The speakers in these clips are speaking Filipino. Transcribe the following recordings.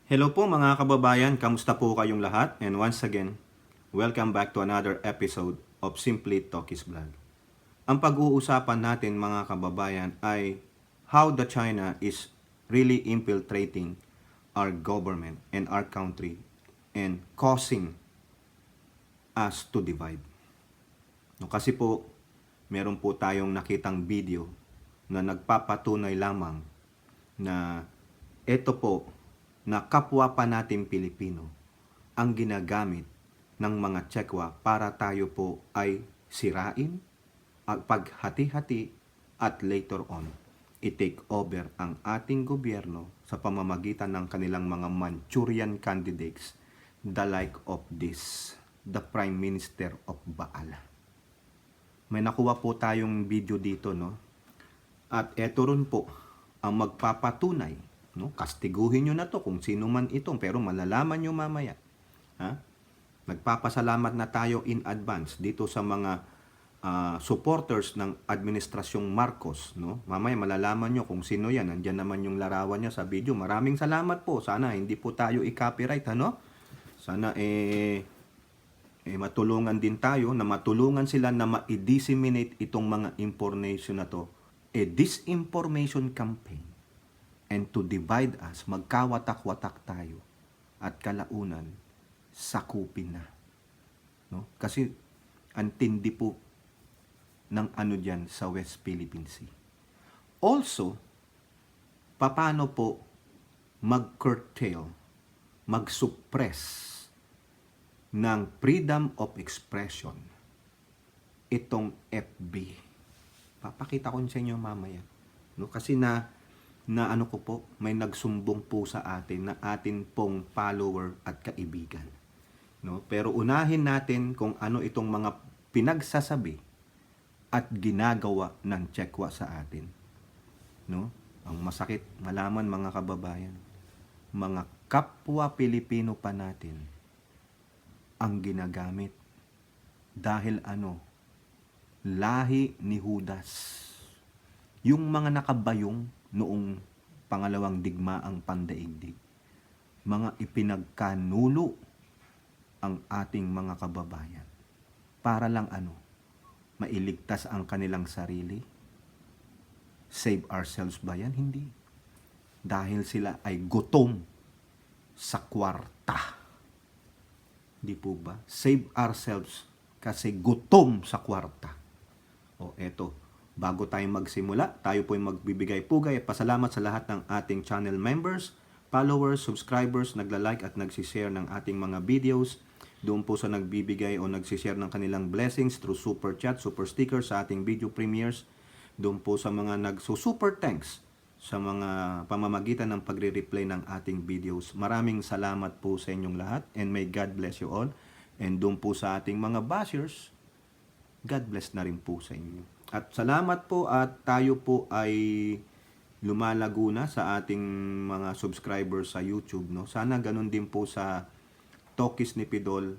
Hello po mga kababayan, kamusta po kayong lahat? And once again, welcome back to another episode of Simply Talkies Vlog. Ang pag-uusapan natin mga kababayan ay how the China is really infiltrating our government and our country and causing us to divide. No, kasi po, meron po tayong nakitang video na nagpapatunay lamang na ito po na kapwa pa natin Pilipino ang ginagamit ng mga Tsekwa para tayo po ay sirain, paghati-hati at later on i-take over ang ating gobyerno sa pamamagitan ng kanilang mga Manchurian candidates, the like of this, the Prime Minister of Baal. May nakuha po tayong video dito, no? At eto rin po ang magpapatunay, no? Kastiguhin nyo na to kung sino man itong, pero malalaman nyo mamaya. Ha? Nagpapasalamat na tayo in advance dito sa mga supporters ng Administrasyong Marcos, no? Mamaya malalaman nyo kung sino yan. Nandiyan naman yung larawan niya sa video. Maraming salamat po. Sana hindi po tayo i-copyright, ano? Sana matulungan din tayo na matulungan sila na ma-disseminate itong mga information na to. Disinformation campaign. And to divide us, magkawatak-watak tayo. At kalaunan, sakupin na. No? Kasi ang tindi po ng ano dyan sa West Philippine Sea. Also, paano po mag-curtail, mag-suppress ng freedom of expression itong FB. Papakita ko sa inyo mamaya. No? Kasi na ano ko po, may nagsumbong po sa atin na atin pong follower at kaibigan. No? Pero unahin natin kung ano itong mga pinagsasabi at ginagawa ng Tsekwa sa atin. No? Ang masakit malaman mga kababayan, mga kapwa Pilipino pa natin ang ginagamit dahil ano? Lahi ni Judas. Yung mga nakabayong noong pangalawang digmaang pandaigdig, mga ipinagkanulo ang ating mga kababayan para lang ano? Mailigtas ang kanilang sarili? Save ourselves ba yan? Hindi. Dahil sila ay gutom sa kwarta. Di po ba? Save ourselves kasi gutom sa kwarta. O eto, bago tayo magsimula, tayo po ay magbibigay pugay at pasalamat sa lahat ng ating channel members, followers, subscribers, nagla-like at nagsishare ng ating mga videos. Doon po sa nagbibigay o nagsishare ng kanilang blessings through super chat, super stickers sa ating video premieres. Doon po sa mga nagsusuper thanks sa mga pamamagitan ng pagre-replay ng ating videos. Maraming salamat po sa inyong lahat and may God bless you all. And doon po sa ating mga bashers, God bless na rin po sa inyo. At salamat po at tayo po ay lumalago na sa ating mga subscribers sa YouTube. No? Sana ganun din po sa Talkies ni Pidol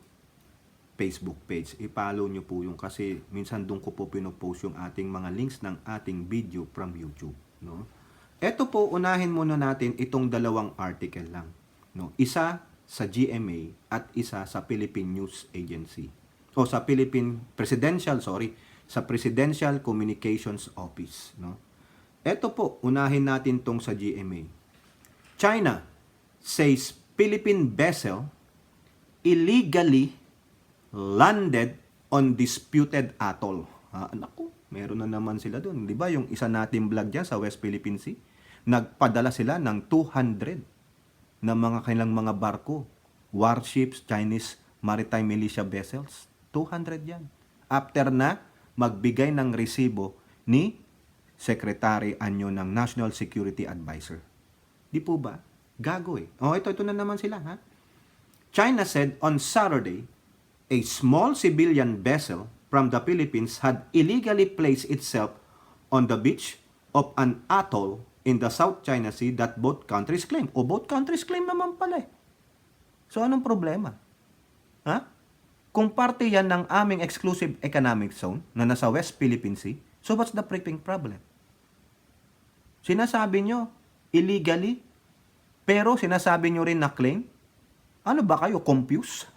Facebook page. I-follow nyo po yung kasi minsan doon ko po pinopost yung ating mga links ng ating video from YouTube. No? Ito po, unahin muna natin itong dalawang article lang. No? Isa sa GMA at isa sa Philippine News Agency. O sa sa Presidential Communications Office. No? Ito po, unahin natin tong sa GMA. China says Philippine vessel illegally landed on disputed atoll. Naku, meron na naman sila doon. Di ba yung isa nating vlog dyan sa West Philippine Sea? Nagpadala sila ng 200 na mga kanilang mga barko, warships, Chinese maritime militia vessels. 200 yan. After na magbigay ng resibo ni Secretary Anyo ng National Security Advisor. Di po ba? Gago eh. Ito na naman sila, ha? China said on Saturday, a small civilian vessel from the Philippines had illegally placed itself on the beach of an atoll in the South China Sea that both countries claim. Both countries claim naman pala eh. So, anong problema? Ha? Kung parte yan ng aming exclusive economic zone na nasa West Philippine Sea, so what's the freaking problem? Sinasabi nyo, illegally Pero sinasabi nyo rin na claim? Ano ba kayo? Confused?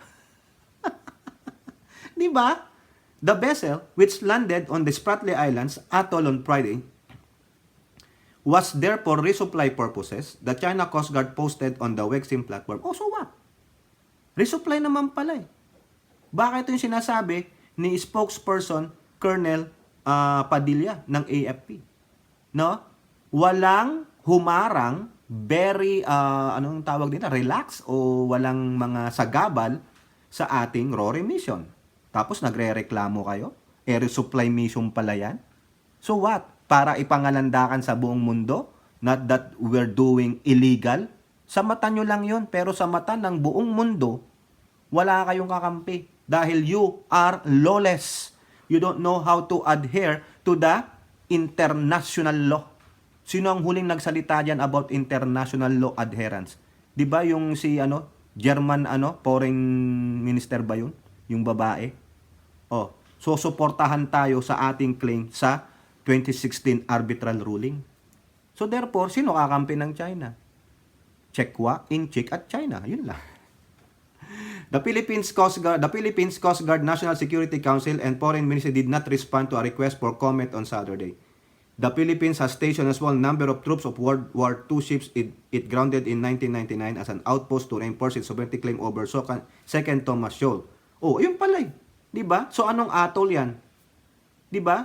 Di ba? The vessel, which landed on the Spratly Islands atoll on Friday, was there for resupply purposes. The China Coast Guard posted on the Wexim platform. Oh, so what? Resupply naman pala eh. Bakit yung sinasabi ni spokesperson Colonel Padilla ng AFP? No? Walang humarang, very, anong tawag dito? Relax o walang mga sagabal sa ating RORE mission. Tapos nagre-reklamo kayo? Resupply mission pala yan? So what? Para ipangalandakan sa buong mundo? Not that we're doing illegal? Sa mata nyo lang yun, pero sa mata ng buong mundo, wala kayong kakampi. Dahil you are lawless. You don't know how to adhere to the international law. Sino ang huling nagsalita dyan about international law adherence? Di ba yung si German foreign minister ba yun? Yung babae? Oh, so suportahan tayo sa ating claim sa 2016 arbitral ruling. So therefore, sino kakampi ng China? Chekwa, Inchik at China. Yun lang. The Philippines Coast Guard, National Security Council, and Foreign Ministry did not respond to a request for comment on Saturday. The Philippines has stationed a small number of troops of World War II ships it grounded in 1999 as an outpost to reinforce its sovereignty claim over Second Thomas Shoal. Oh, ayun pala eh. Di ba? So anong atoll yan? Di ba?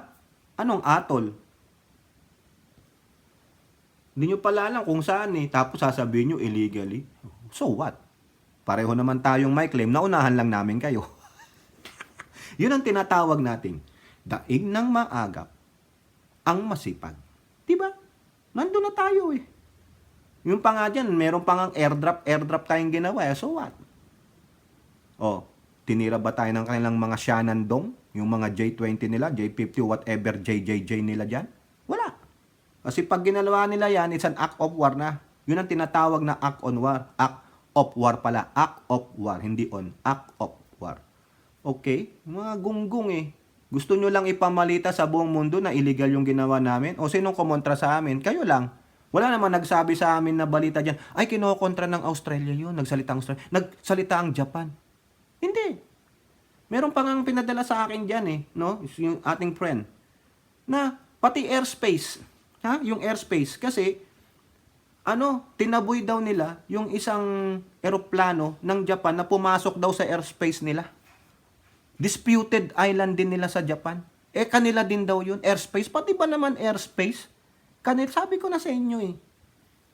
Anong atoll? Hindi nyo pala alam kung saan eh. Tapos sasabihin nyo illegally. So what? Pareho naman tayong may claim, naunahan lang namin kayo. Yun ang tinatawag nating daig ng maagap ang masipag. Diba? Nandun na tayo eh. Yung pa nga dyan, meron pa nga airdrop tayong ginawa. So what? Oh, tinira ba tayo ng kanilang mga Shenandoah? Yung mga J-20 nila, J-50, whatever JJJ nila dyan? Wala. Kasi pag ginawa nila yan, it's an act of war na. Yun ang tinatawag na act on war. Act of war pala. Act of war. Hindi on. Act of war. Okay? Mga gunggong eh. Gusto nyo lang ipamalita sa buong mundo na illegal yung ginawa namin? O sinong kumontra sa amin? Kayo lang. Wala naman nagsabi sa amin na balita dyan, ay kinokontra ng Australia yun. Nagsalita ang Australia. Nagsalita ang Japan. Hindi. Meron pa ngang pinadala sa akin dyan eh. No? Yung ating friend. Na pati airspace. Ha? Yung airspace. Kasi tinaboy daw nila yung isang eroplano ng Japan na pumasok daw sa airspace nila. Disputed island din nila sa Japan. Kanila din daw yun, airspace. Pati ba naman airspace? Sabi ko na sa inyo eh.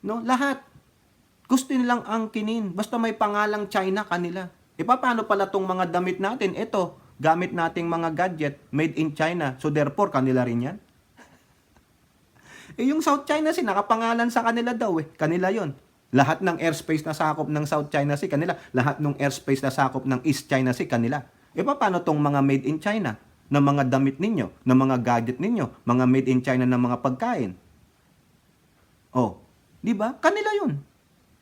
No? Lahat. Gusto nilang angkinin. Basta may pangalang China, kanila. Paano pala tong mga damit natin? Ito, gamit nating mga gadget, made in China. So therefore, kanila rin yan. Yung South China Sea, nakapangalan sa kanila daw eh. Kanila yon. Lahat ng airspace na sakop ng South China Sea, kanila. Lahat ng airspace na sakop ng East China Sea, kanila. Paano tong mga made in China na mga damit ninyo, na mga gadget ninyo, mga made in China na mga pagkain? Oh, di ba? Kanila yun.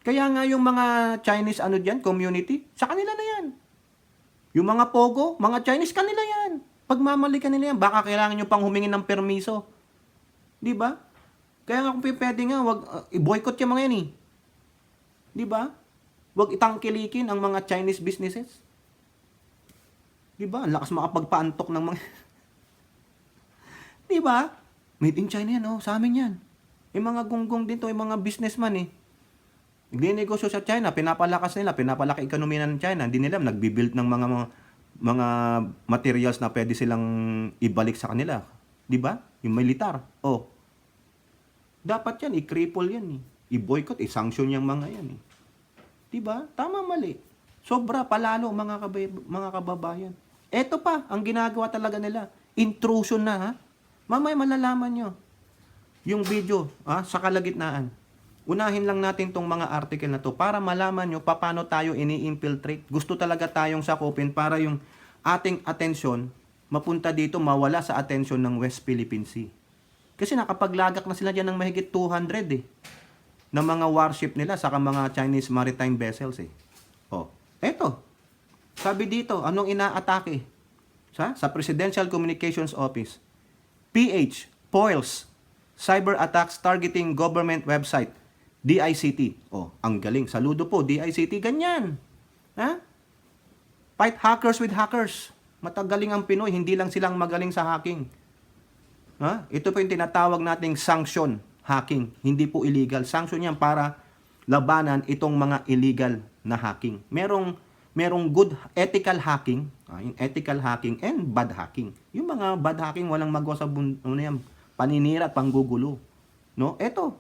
Kaya nga yung mga Chinese community, sa kanila na yan. Yung mga Pogo, mga Chinese, kanila yan. Pagmamali kanila yan. Baka kailangan nyo pang humingi ng permiso. Di ba? Kaya nga kung pwede nga, wag i-boycott yung mga yan eh. Di ba? Wag itangkilikin ang mga Chinese businesses. Di ba? Ang lakas makapagpaantok ng mga... Di ba? Made in China yan, sa amin yan. Yung mga gunggong dito, yung mga businessman eh. Nagninegosyo sa China, pinapalakas nila, pinapalaki ekonomiya ng China. Hindi nila nagbibuild ng mga materials na pwede silang ibalik sa kanila. Di ba? Yung militar. Dapat yan, i-cripple yan eh. I-boycott, i-sanction yung mga yan eh. Diba? Tama, mali. Sobra, palalo mga kababayan. Eto pa, ang ginagawa talaga nila. Intrusion na ha. Mamaya malalaman nyo. Yung video sa kalagitnaan. Unahin lang natin tong mga article na to para malaman nyo paano tayo ini-infiltrate. Gusto talaga tayong sakupin para yung ating atensyon mapunta dito, mawala sa atensyon ng West Philippine Sea. Kasi nakapaglagak na sila dyan ng mahigit 200 eh. Na mga warship nila saka mga Chinese maritime vessels eh. Eto. Sabi dito, anong inaatake? Sa Presidential Communications Office. PH, foils, cyber attacks targeting government website. DICT. Oh, ang galing. Saludo po, DICT. Ganyan. Ha? Fight hackers with hackers. Matagaling ang Pinoy. Hindi lang silang magaling sa hacking. Ha? Ito po yung tinatawag nating sanction hacking. Hindi po illegal. Sanction yan para labanan itong mga illegal na hacking. Merong good ethical hacking, yung ethical hacking and bad hacking. Yung mga bad hacking walang magawa sa paninira at panggugulo. No? Ito,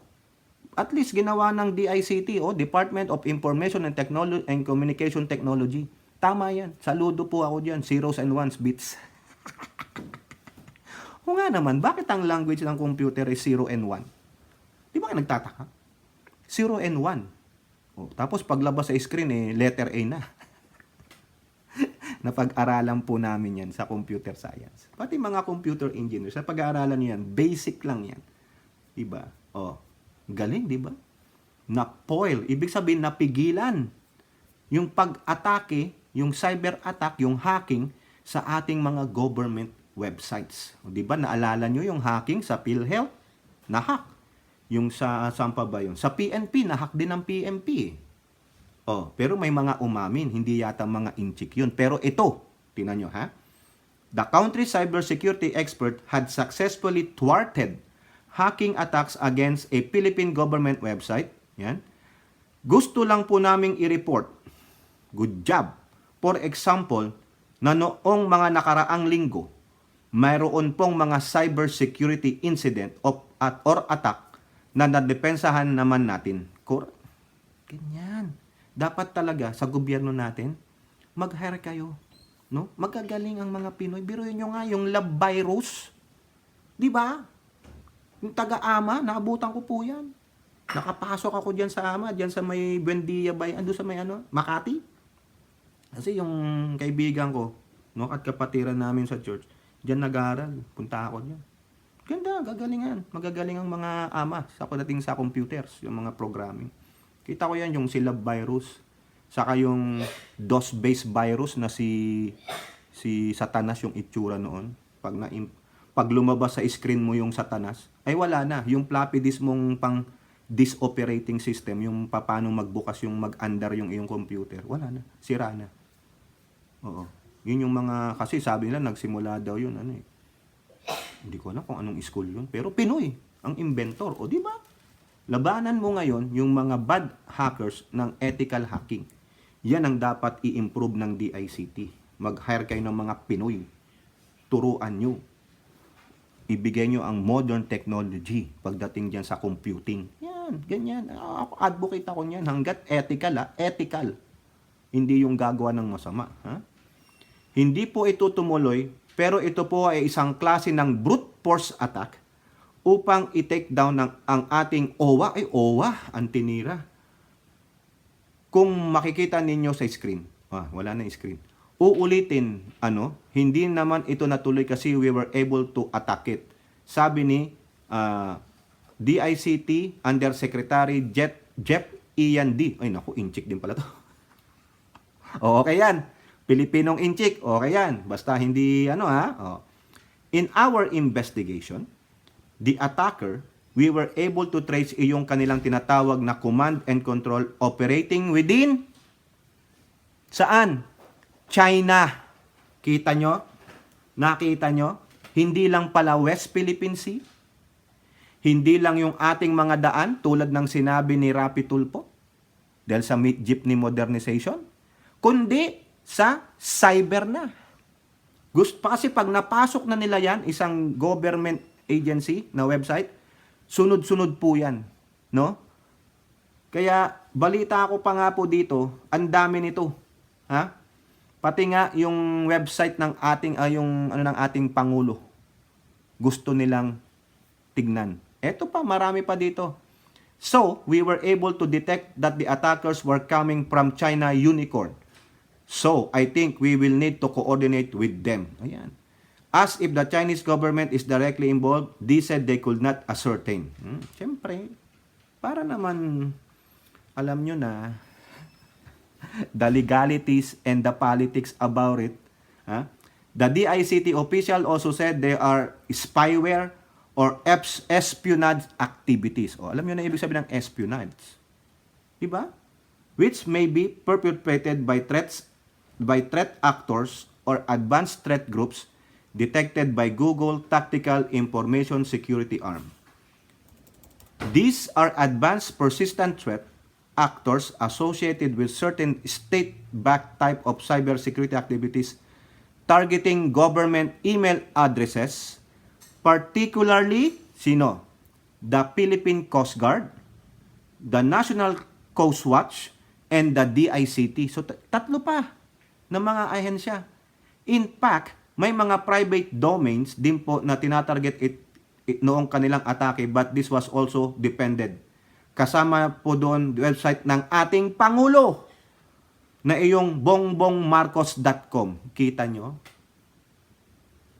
at least ginawa ng DICT o Department of Information and Technology and Communication Technology. Tama yan. Saludo po ako diyan. Zeros and ones bits. O nga naman, bakit ang language ng computer is 0 and 1? Di ba kayo nagtataka? 0 and 1. O, tapos paglabas sa screen, letter A na. Napag-aralan po namin yan sa computer science. Pati mga computer engineers, sa pag-aaralan yan, basic lang yan. Diba? O, galing, diba? Na-foil. Ibig sabihin, napigilan yung pag-atake, yung cyber attack, yung hacking sa ating mga government websites. O, diba? Naalala nyo yung hacking sa PhilHealth? Na-hack. Yung saan pa ba yun? Sa PNP, na-hack din ng PNP eh. Oh, pero may mga umamin, hindi yata mga inchik yun. Pero ito, tingnan nyo ha. The country's cybersecurity expert had successfully thwarted hacking attacks against a Philippine government website. Yan. Gusto lang po naming i-report. Good job. For example, na noong mga nakaraang linggo, mayroon pong mga cybersecurity incident or attack na nadepensahan naman natin. Ganyan. Dapat talaga sa gobyerno natin, mag-hire kayo. No? Magagaling ang mga Pinoy. Biruin nyo nga yung love virus. Di ba? Yung taga-ama, naabutan ko po yan. Nakapasok ako dyan sa ama, dyan sa may Buendia Bay, ando sa may Makati. Kasi yung kaibigan ko, no, at kapatiran namin sa church, dyan nag-aaral. Punta ako dyan. Ganda, gagalingan. Magagaling ang mga ama sa pagdating sa computers, yung mga programming. Kita ko yan, yung si love virus. Saka yung DOS-based virus na si Satanas yung itsura noon. Pag lumabas sa screen mo yung Satanas, ay wala na. Yung floppy disk mong pang disk operating system, yung paano magbukas yung mag-andar yung iyong computer, wala na. Sira na. Oo. Yun yung mga, kasi sabi nila, nagsimula daw yun, hindi ko alam kung anong school yun. Pero Pinoy, ang inventor. O di ba? Labanan mo ngayon yung mga bad hackers ng ethical hacking. Yan ang dapat i-improve ng DICT. Mag-hire kayo ng mga Pinoy. Turuan nyo. Ibigay nyo ang modern technology pagdating dyan sa computing. Yan, ganyan. Ako, advocate ako niyan. Hanggat ethical, ethical. Hindi yung gagawa ng masama. Ha? Hindi po ito tumuloy, pero ito po ay isang klase ng brute force attack upang i-take down ang ating OWA. Ay, OWA, ang tinira. Kung makikita ninyo sa screen, wala na screen. Uulitin, hindi naman ito natuloy kasi we were able to attack it. Sabi ni DICT Undersecretary Jeff Ian D. Ay, naku, inchik din pala to. Okay yan. Pilipinong inchik. Okay yan. Basta hindi, In our investigation, the attacker, we were able to trace yung kanilang tinatawag na command and control operating within saan? China. Kita nyo? Nakita nyo? Hindi lang pala West Philippine Sea. Hindi lang yung ating mga daan tulad ng sinabi ni Rapi Tulfo dahil sa jeepney modernization, kundi sa cyber na. Kasi pag napasok na nila yan, isang government agency na website, sunod-sunod po yan, no? Kaya balita ko pa nga po dito, ang dami nito, ha? Pati nga yung website ng ating ng ating pangulo. Gusto nilang tignan. Eto pa, marami pa dito. So, we were able to detect that the attackers were coming from China Unicorn. So, I think we will need to coordinate with them. Ayan. As if the Chinese government is directly involved, they said they could not ascertain. Siyempre, para naman, alam nyo na, the legalities and the politics about it. The DICT official also said there are spyware or espionage activities. O, alam nyo na ibig sabihin ng espionage. Diba? Which may be perpetrated by threat actors or advanced threat groups detected by Google Tactical Information Security Arm. These are advanced persistent threat actors associated with certain state-backed type of cybersecurity activities targeting government email addresses, particularly, sino? The Philippine Coast Guard, the National Coast Watch, and the DICT. So, tatlo pa ng mga ahensya. In fact, may mga private domains din po na tinatarget noong kanilang atake, but this was also depended. Kasama po doon website ng ating Pangulo na iyong bongbongmarcos.com. Kita nyo?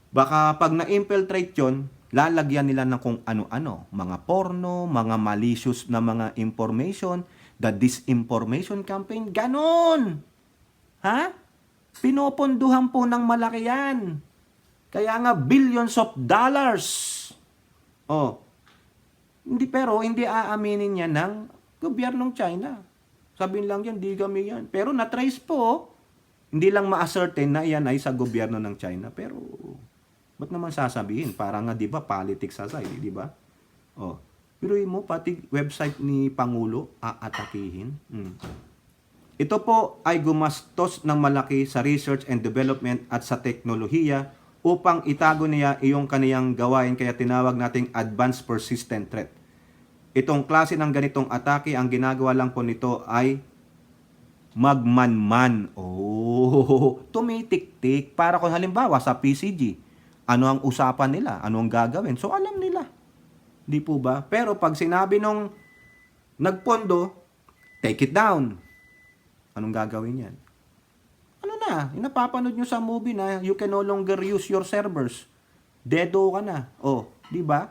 Baka pag na-infiltrate yun, lalagyan nila ng kung ano-ano. Mga porno, mga malicious na mga information, the disinformation campaign, ganon! Ha? Pinoponduhan po ng malaki yan. Kaya nga, billions of dollars. Oh. Hindi aaminin niya ng gobyernong China. Sabihin lang yan, di kami yan. Pero na-trace po, hindi lang ma-ascertain na yan ay sa gobyerno ng China. Pero, ba't naman sasabihin? Parang nga, di ba, politics aside, di ba? Oh. Pero mo, pati website ni Pangulo, aatakihin. Ito po ay gumastos ng malaki sa research and development at sa teknolohiya upang itago niya iyong kaniyang gawain, kaya tinawag nating advanced persistent threat. Itong klase ng ganitong atake, ang ginagawa lang po nito ay magmanman. Oh, tumitik-tik. Para kung halimbawa sa PCG, ano ang usapan nila? Ano ang gagawin? So alam nila. Di po ba? Pero pag sinabi nung nagpondo, take it down. Anong gagawin yan? Ano na? Napapanood nyo sa movie na you can no longer use your servers. Dedo ka na. Oh, di ba?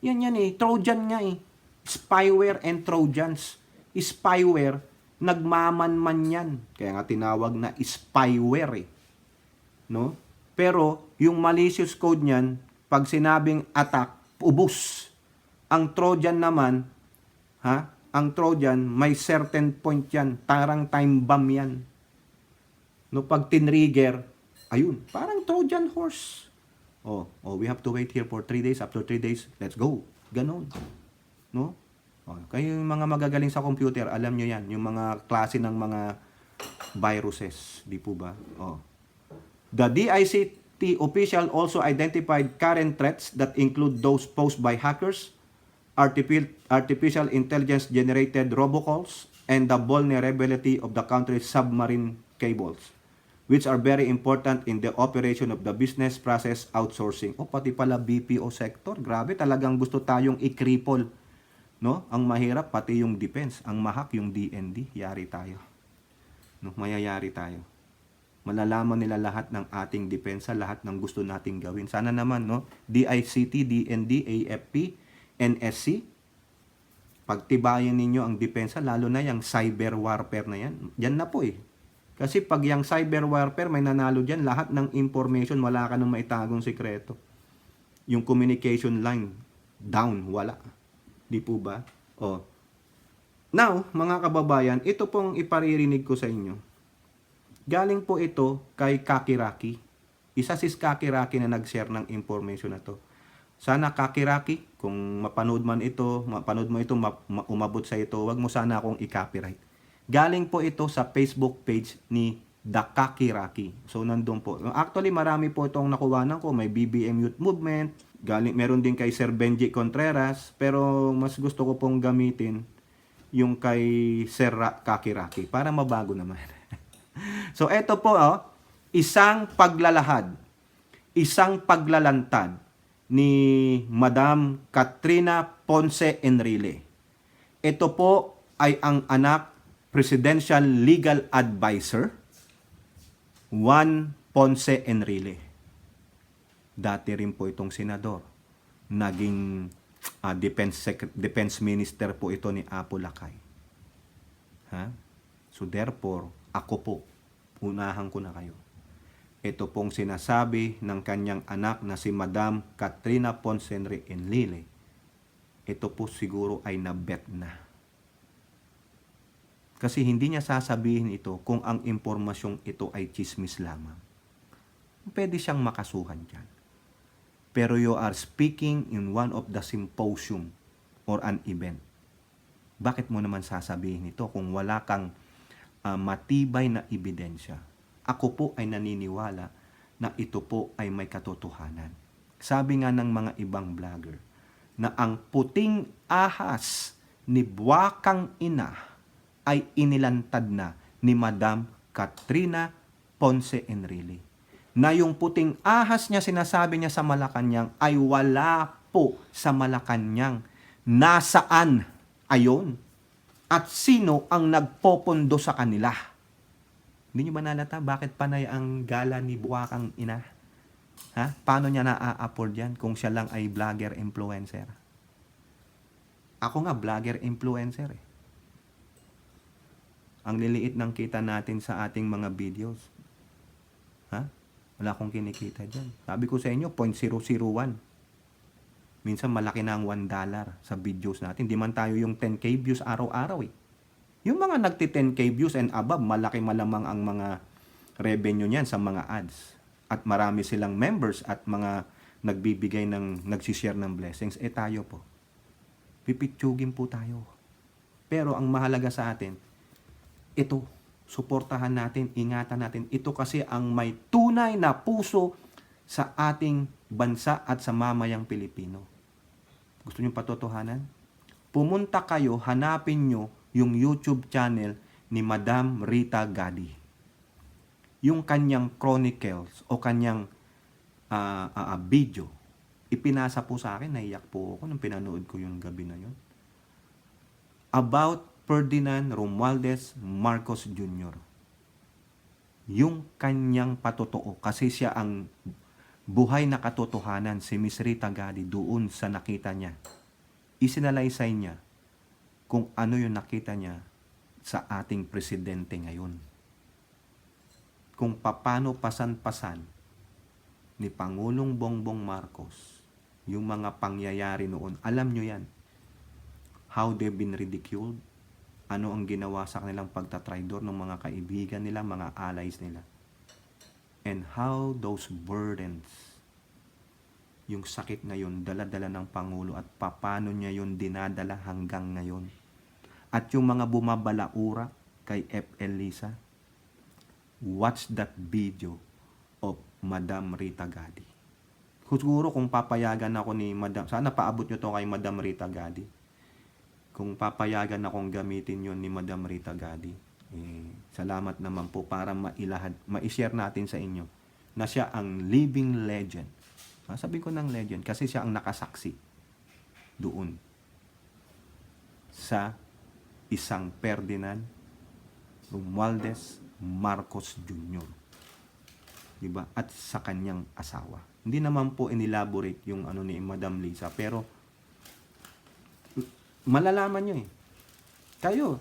Yan Trojan nga eh. Spyware and Trojans. Spyware, nagmamanman yan. Kaya nga tinawag na spyware eh. No? Pero, yung malicious code niyan, pag sinabing attack, ubus. Ang Trojan naman, ang Trojan, may certain point yan. Tarang time bomb yan. No, pag tinrigger, ayun, parang Trojan horse. We have to wait here for 3 days. After 3 days, let's go. Ganon. No? Kayo yung mga magagaling sa computer, alam nyo yan. Yung mga klase ng mga viruses. Di po ba? The DICT official also identified current threats that include those posed by hackers, artificial intelligence-generated robocalls, and the vulnerability of the country's submarine cables, which are very important in the operation of the business process outsourcing. Pati pala BPO sector. Grabe, talagang gusto tayong i-cripple. No? Ang mahirap, pati yung defense. Ang mahak, yung DND. Yari tayo. No? Mayayari tayo. Malalaman nila lahat ng ating depensa, lahat ng gusto nating gawin. Sana naman, no? DICT, DND, AFP, NSC, pagtibayan ninyo ang depensa, lalo na yung cyber warfare na yan. Yan na po eh. Kasi pag yung cyber warfare, may nanalo dyan, lahat ng information, wala ka nang maitagong sekreto. Yung communication line, down, wala. Di po ba? Now, mga kababayan, ito pong iparirinig ko sa inyo. Galing po ito kay Kakiraki. Isa si Kakiraki na nag-share ng information na to. Sana Kakiraki, kung mapanood mo ito, umabot sa ito, wag mo sana akong i-copyright. Galing po ito sa Facebook page ni The Kakiraki. So, nandun po. Actually, marami po itong nakuwanan ko. May BBM Youth Movement. Meron din kay Sir Benji Contreras. Pero, mas gusto ko pong gamitin yung kay Sir Kakiraki para mabago naman. So, ito po, isang paglalahad, isang paglalantad ni Madam Katrina Ponce Enrile. Ito po ay ang anak Presidential Legal Advisor Juan Ponce Enrile. Dati rin po itong senador. Naging defense minister po ito ni Apo Lakay. So therefore, ako po, unahan ko na kayo. Ito pong sinasabi ng kanyang anak na si Madam Katrina Ponce Enrile. Ito po siguro ay nabet na. Kasi hindi niya sasabihin ito kung ang impormasyong ito ay chismis lamang. Pwede siyang makasuhan dyan. Pero you are speaking in one of the symposium or an event. Bakit mo naman sasabihin ito kung wala kang matibay na ebidensya? Ako po ay naniniwala na ito po ay may katotohanan. Sabi nga ng mga ibang vlogger na ang puting ahas ni buwakang ina ay inilantad na ni Madam Katrina Ponce Enrile. Na yung puting ahas niya sinasabi niya sa Malacanang ay wala po sa Malacanang. Nasaan ayon? At sino ang nagpopondo sa kanila? Hindi niyo ba nalata bakit panay ang gala ni buwakang ina? Ha? Paano niya na-afford yan kung siya lang ay vlogger influencer? Ako nga vlogger influencer eh. Ang liliit ng kita natin sa ating mga videos. Ha? Wala akong kinikita dyan. Sabi ko sa inyo, 0.001. Minsan malaki na ang $1 sa videos natin. Di man tayo yung 10K views araw-araw eh. Yung mga nagti-10K views and above, malaki malamang ang mga revenue niyan sa mga ads. At marami silang members at mga nagbibigay nagsishare ng blessings. Eh tayo po. Pipitsugin po tayo. Pero ang mahalaga sa atin, ito, suportahan natin, ingatan natin. Ito kasi ang may tunay na puso sa ating bansa at sa mamayang Pilipino. Gusto niyo patotohanan? Pumunta kayo, hanapin nyo yung YouTube channel ni Madam Rita Gadi. Yung kanyang chronicles o kanyang video, ipinasa po sa akin, naiyak po ako nung pinanood ko yung gabi na yun. About Ferdinand Romualdez Marcos Jr. Yung kanyang patotoo, kasi siya ang buhay na katotohanan, si Miss Rita Gadi doon sa nakita niya. Isinalaysay niya kung ano yung nakita niya sa ating presidente ngayon. Kung paano pasan-pasan ni Pangulong Bongbong Marcos yung mga pangyayari noon. Alam nyo yan. How they've been ridiculed. Ano ang ginawa sa kanilang pagtatraidor ng mga kaibigan nila, mga allies nila. And how those burdens, yung sakit na yun, dala-dala ng Pangulo at paano niya yun dinadala hanggang ngayon. At yung mga bumabalaura kay F.L. Lisa, watch that video of Madam Rita Gadi. Siguro kung papayagan ako ni Madam, sana paabot nyo to kay Madam Rita Gadi. Kung papayagan akong gamitin yon ni Madam Rita Gadi, salamat naman po para ma-share natin sa inyo na siya ang living legend. Sabi ko ng legend kasi siya ang nakasaksi doon sa isang Ferdinand Romualdez Marcos Jr. Diba? At sa kanyang asawa. Hindi naman po inelaborate yung ano ni Madam Lisa, pero malalaman nyo eh. Kayo,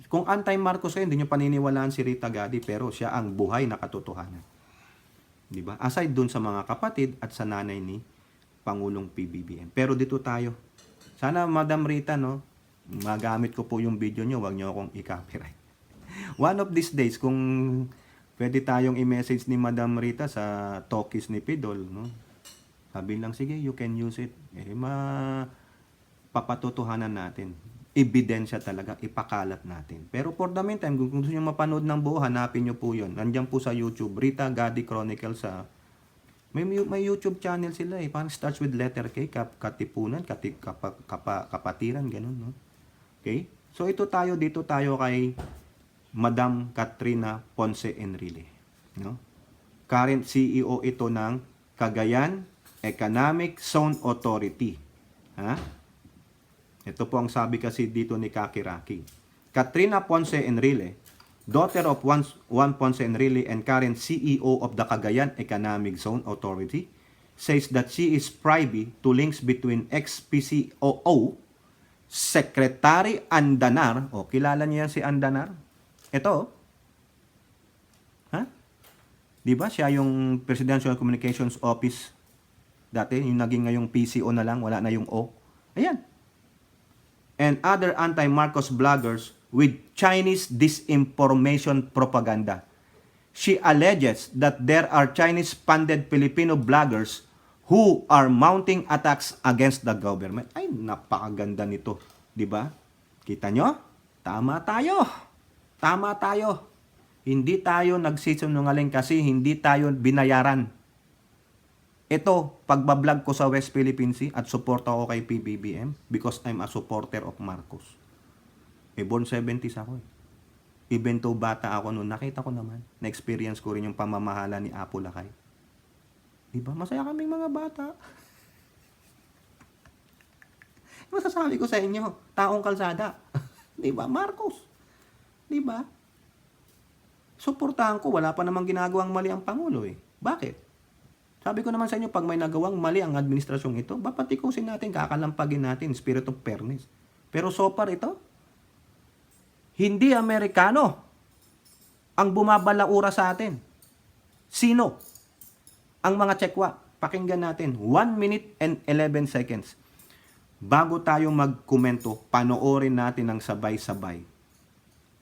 kung anti-Marcos kayo, hindi nyo paniniwalaan si Rita Gadi, pero siya ang buhay na katotohanan. Diba? Aside dun sa mga kapatid at sa nanay ni Pangulong PBBM. Pero dito tayo. Sana Madam Rita, no, magamit ko po yung video nyo, wag nyo akong i-copyright. One of these days, kung pwede tayong i-message ni Madam Rita sa talkies ni Pidol, no? Sabi lang, sige, you can use it. Papatotohanan natin. Ebidensya talaga, ipakalat natin. Pero for the meantime, kung gusto nyo mapanood ng buo, hanapin nyo po yun. Nandiyan po sa YouTube, Rita Gadi Chronicles. May YouTube channel sila eh. Parang starts with letter K, katipunan, kapatiran, ganun. No? Okay? So dito tayo kay Madam Katrina Ponce Enrile. No? Current CEO ito ng Cagayan Economic Zone Authority. Ha? Ito po ang sabi kasi dito ni Kakiraki. Katrina Ponce Enrile, daughter of Juan Ponce Enrile and current CEO of the Cagayan Economic Zone Authority, says that she is privy to links between ex-PCOO, Secretary Andanar, kilala niyo yan si Andanar? Ito, ha? Di ba? Siya yung Presidential Communications Office dati, yung naging ngayong PCO na lang, wala na yung O. Ayan. And other anti-Marcos bloggers with Chinese disinformation propaganda. She alleges that there are Chinese-funded Filipino bloggers who are mounting attacks against the government. Ay, napakaganda nito. Di ba? Kita nyo? Tama tayo. Tama tayo. Hindi tayo nagsisinungaling kasi hindi tayo binayaran. Ito, pagbablog ko sa West Philippine Sea at suporta ko kay PBBM because I'm a supporter of Marcos. Born 70s ako eh. Even though bata ako noon, nakita ko naman, na-experience ko rin yung pamamahala ni Apo Lakay. Diba? Masaya kaming mga bata. Masasabi ko sa inyo, taong kalsada. Diba? Marcos. Diba? Suportahan ko, wala pa namang ginagawang mali ang Pangulo eh. Bakit? Sabi ko naman sa inyo, pag may nagawang mali ang administrasyong ito, papatikusin natin, kakalampagin natin, spirit of fairness. Pero so far ito, hindi Amerikano ang bumabalaura sa atin. Sino? Ang mga Tsekwa. Pakinggan natin. 1 minute and 11 seconds. Bago tayo magkomento, panoorin natin ang sabay-sabay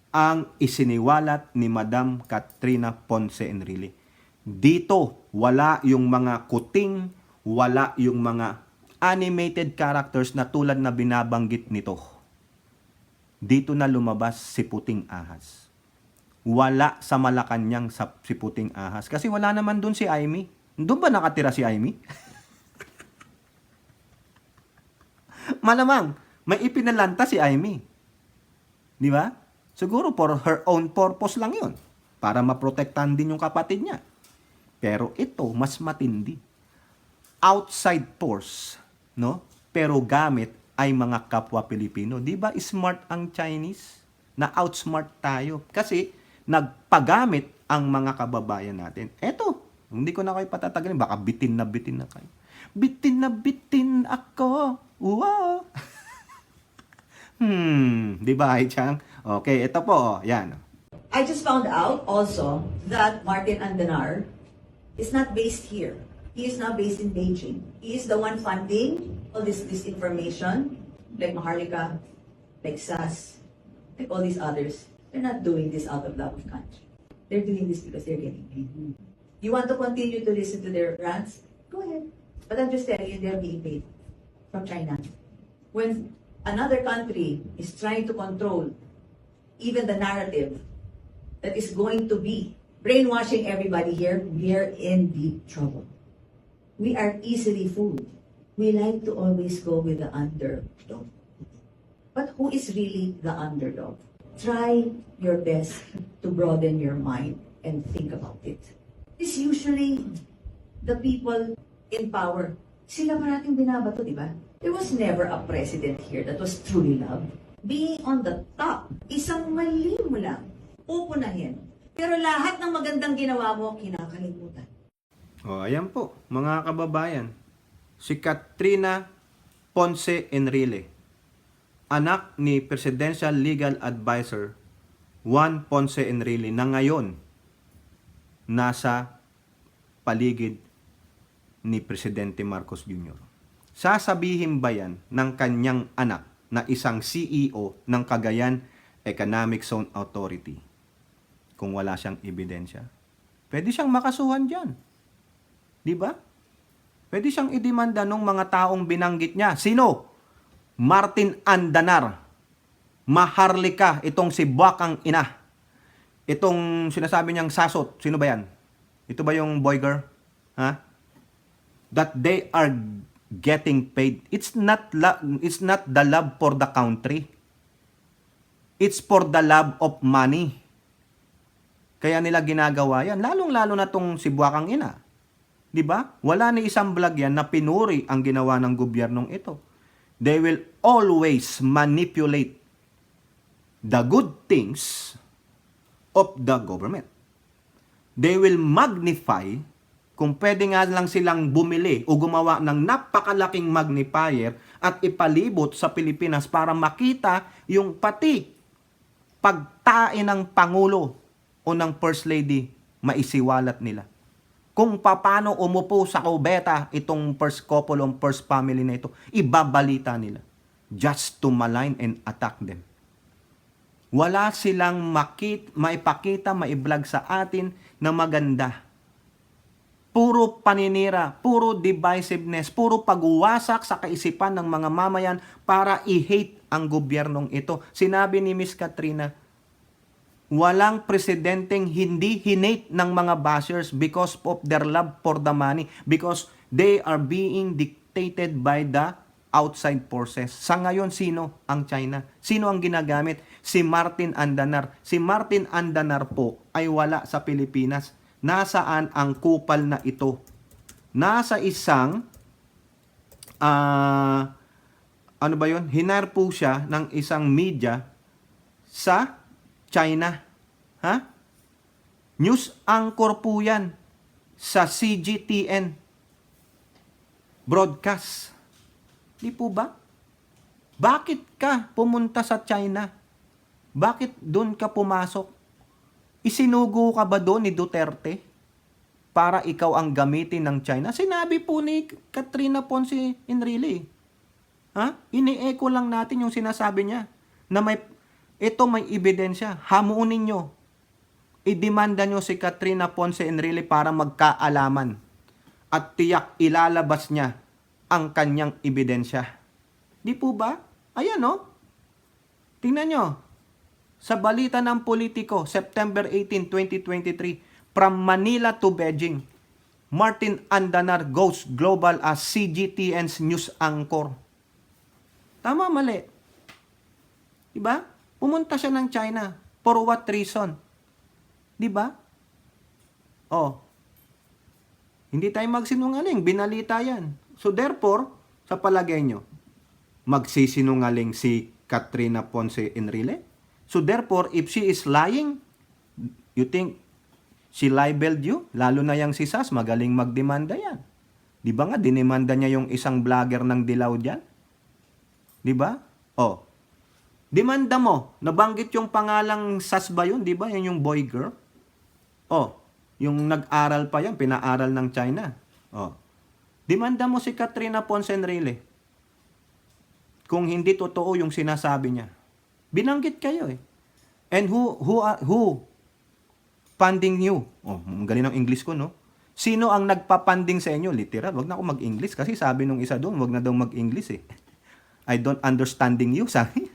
ang isiniwalat ni Madam Katrina Ponce Enrile. Dito, wala yung mga kuting, wala yung mga animated characters na tulad na binabanggit nito. Dito na lumabas si Puting Ahas. Wala sa Malacanang si Puting Ahas. Kasi wala naman dun si Aimee. Doon ba nakatira si Aimee? Malamang, may ipinalanta si Aimee. Di ba? Siguro for her own purpose lang yun. Para maprotektahan din yung kapatid niya. Pero ito, mas matindi. Outside force, no? Pero gamit ay mga kapwa Pilipino. Di ba smart ang Chinese? Na outsmart tayo. Kasi nagpagamit ang mga kababayan natin. Eto, hindi ko na kayo patatagalin. Baka bitin na kayo. Bitin na bitin ako. Wow! Di ba, Chang? Okay, ito po. Yan. I just found out also that Martin Andanar is not based here. He is now based in Beijing. He is the one funding all this disinformation, like Maharlika, like SAS, like all these others. They're not doing this out of love of country. They're doing this because they're getting paid. You want to continue to listen to their rants? Go ahead. But I'm just telling you, they're being paid from China. When another country is trying to control even the narrative that is going to be brainwashing everybody here, we're in deep trouble. We are easily fooled. We like to always go with the underdog. But who is really the underdog? Try your best to broaden your mind and think about it. It's usually the people in power. Sila parating binabato, di ba? There was never a president here that was truly loved. Being on the top, isang mali mo lang, upunahin. Pero lahat ng magandang ginawa mo, kinakalimutan. O, ayan po, mga kababayan. Si Katrina Ponce Enrile, anak ni Presidential Legal Advisor Juan Ponce Enrile na ngayon nasa paligid ni Presidente Marcos Jr. Sasabihin ba yan ng kanyang anak na isang CEO ng Cagayan Economic Zone Authority kung wala siyang ebidensya? Pwede siyang makasuhan dyan. Di ba? Pwede siyang idemanda ng mga taong binanggit niya. Sino? Martin Andanar. Maharlika, itong si Bakang Ina. Itong sinasabi niyang sasot. Sino ba yan? Ito ba yung boy girl? Ha? That they are getting paid. It's not the love for the country. It's for the love of money. Kaya nila ginagawa yan. Lalong-lalo na tong si Bakang Ina. 'Di ba? Wala ni isang vlog yan na pinuri ang ginawa ng gobyernong ito. They will always manipulate the good things of the government. They will magnify, kung pwede nga lang silang bumili o gumawa ng napakalaking magnifier at ipalibot sa Pilipinas para makita yung pati pagtae ng Pangulo o ng First Lady maisiwalat nila. Kung paano umupo sa kubeta itong first couple o first family na ito, ibabalita nila. Just to malign and attack them. Wala silang maipakita, maiblog sa atin na maganda. Puro paninira, puro divisiveness, puro pagwasak sa kaisipan ng mga mamayan para i-hate ang gobyernong ito. Sinabi ni Miss Katrina, walang presidenteng hindi hinate ng mga bashers because of their love for the money, because they are being dictated by the outside forces. Sa ngayon, sino ang China? Sino ang ginagamit? Si Martin Andanar. Si Martin Andanar po ay wala sa Pilipinas. Nasaan ang kupal na ito? Nasa isang, ano ba yun? Hinar po siya ng isang media sa China. Ha? News anchor po yan sa CGTN. Broadcast. Di po ba? Bakit ka pumunta sa China? Bakit doon ka pumasok? Isinugo ka ba doon ni Duterte para ikaw ang gamitin ng China? Sinabi po ni Katrina Ponce Enrile. Ha? Ini-echo lang natin yung sinasabi niya na may ebidensya. Hamunin nyo. Idemanda nyo si Katrina Ponce Enrile para magkaalaman. At tiyak ilalabas niya ang kanyang ebidensya. Di po ba? Ayan o. Tingnan nyo. Sa balita ng Politico, September 18, 2023, from Manila to Beijing, Martin Andanar goes global as CGTN's news anchor. Tama, mali. Diba? Pumunta siya ng China. For what reason? Diba? Oh. Hindi tayo magsinungaling. Binalita yan. So therefore, sa palagay nyo, magsisinungaling si Katrina Ponce Enrile? So therefore, if she is lying, you think she libeled you? Lalo na yang si Sas, magaling magdemanda yan. Di ba nga, dinemanda niya yung isang vlogger ng Dilaw dyan? Di ba? Oh. Demanda mo. Nabanggit yung pangalang Sas ba yun? Di ba? Yan yung boy girl. Oh. Yung nag-aral pa yan, pinaaral ng China. Oh. Demanda mo si Katrina Ponce Enrile. Kung hindi totoo yung sinasabi niya. Binanggit kayo eh. And who funding you? Oh, ang galing ng English ko, no? Sino ang nagpapanding sa inyo? Literal, wag na ako mag-English kasi sabi nung isa doon, wag na daw mag-English eh. I don't understanding you, sabi.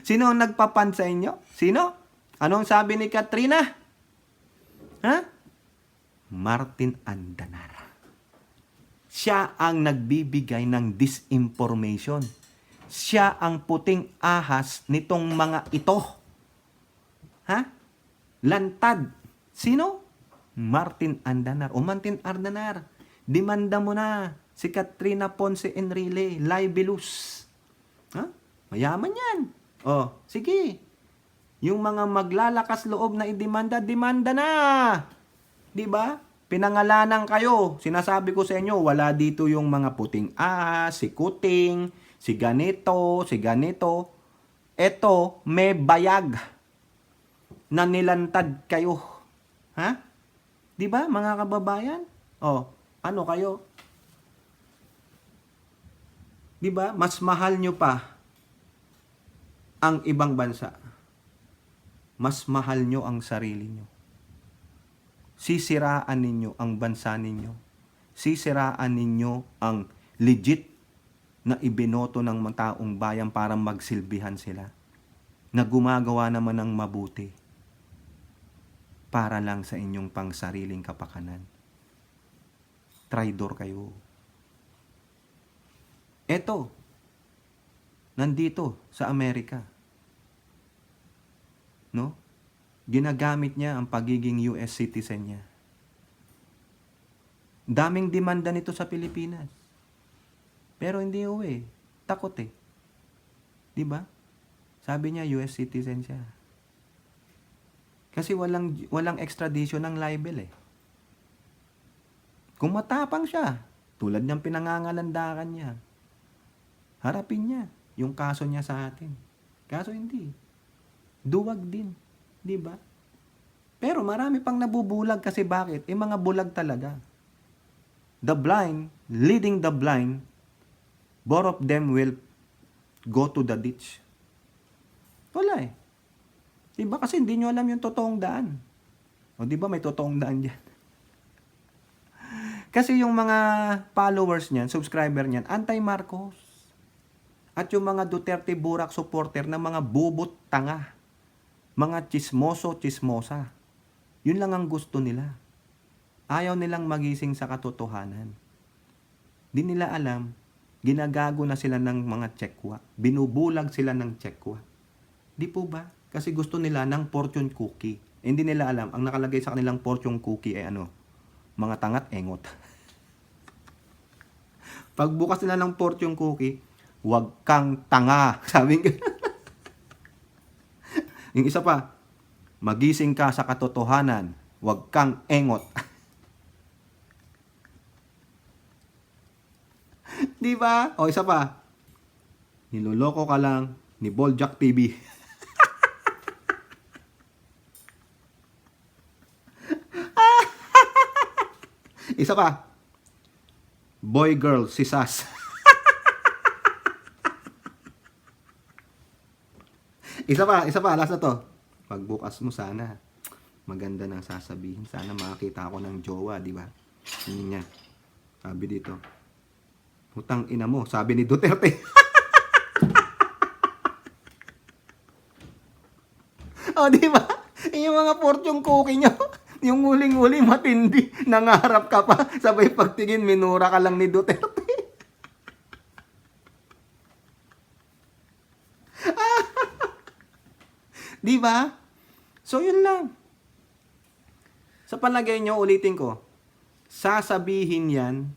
Sino ang nagpapand sa inyo? Sino? Anong sabi ni Katrina? Ha? Martin Andanar. Siya ang nagbibigay ng disinformation. Siya ang puting ahas nitong mga ito. Ha? Lantad. Sino? Martin Andanar. O Martin Andanar, demanda mo na si Katrina Ponce Enrile, libelous. Ha? Mayaman yan. O, sige. Yung mga maglalakas loob na idemanda, demanda na. Di ba? Pinangalanan kayo. Sinasabi ko sa inyo, wala dito yung mga puting ahas, si Kuting, si ganito, si ganito. Eto, may bayag na nilantad kayo. Ha? Di ba, mga kababayan? O, ano kayo? Di ba, mas mahal nyo pa ang ibang bansa. Mas mahal nyo ang sarili nyo. Sisiraan ninyo ang bansa ninyo. Sisiraan ninyo ang legit na ibinoto ng mga taong bayan para magsilbihan sila. Na gumagawa naman ng mabuti para lang sa inyong pangsariling kapakanan. Traidor kayo. Eto, nandito sa Amerika. No? Ginagamit niya ang pagiging US citizen niya. Daming demanda nito sa Pilipinas. Pero hindi uwi. Takot eh. Di ba? Sabi niya US citizen siya. Kasi walang extradition ng libel eh. Kung matapang siya, tulad ng pinangangalandakan niya, harapin niya yung kaso niya sa atin. Kaso hindi. Duwag din. Di ba? Pero marami pang nabubulag kasi bakit? Mga bulag talaga. The blind, leading the blind, both of them will go to the ditch. Wala eh. Diba kasi hindi nyo alam yung totoong daan. O diba may totoong daan dyan? Kasi yung mga followers niyan, subscriber niyan, anti-Marcos. At yung mga Duterte Burak supporter na mga bubot tanga. Mga chismoso, chismosa. Yun lang ang gusto nila. Ayaw nilang magising sa katotohanan. Di nila alam, ginagago na sila ng mga tsekwa. Binubulag sila ng tsekwa. Di po ba? Kasi gusto nila ng fortune cookie. Hindi nila alam, ang nakalagay sa kanilang fortune cookie ay ano? Mga tangat engot. Pagbukas nila ng fortune cookie, huwag kang tanga. Sabi nga. Yung isa pa, magising ka sa katotohanan, huwag kang engot. Di ba? O isa pa, niloloko ka lang ni Boljak TV. Isa pa, boy girl si Sas. Isa pa, last na to. Pagbukas mo sana, maganda nang sasabihin. Sana makakita ako ng jowa, di ba? Yun niya. Sabi dito, putang ina mo, sabi ni Duterte. O, di ba? Yung mga fortune cookie nyo, yung huling-huli matindi, nangarap ka pa, sabay pagtingin, minura ka lang ni Duterte. Di ba? So, yun lang. Sa palagay nyo, ulitin ko, sasabihin yan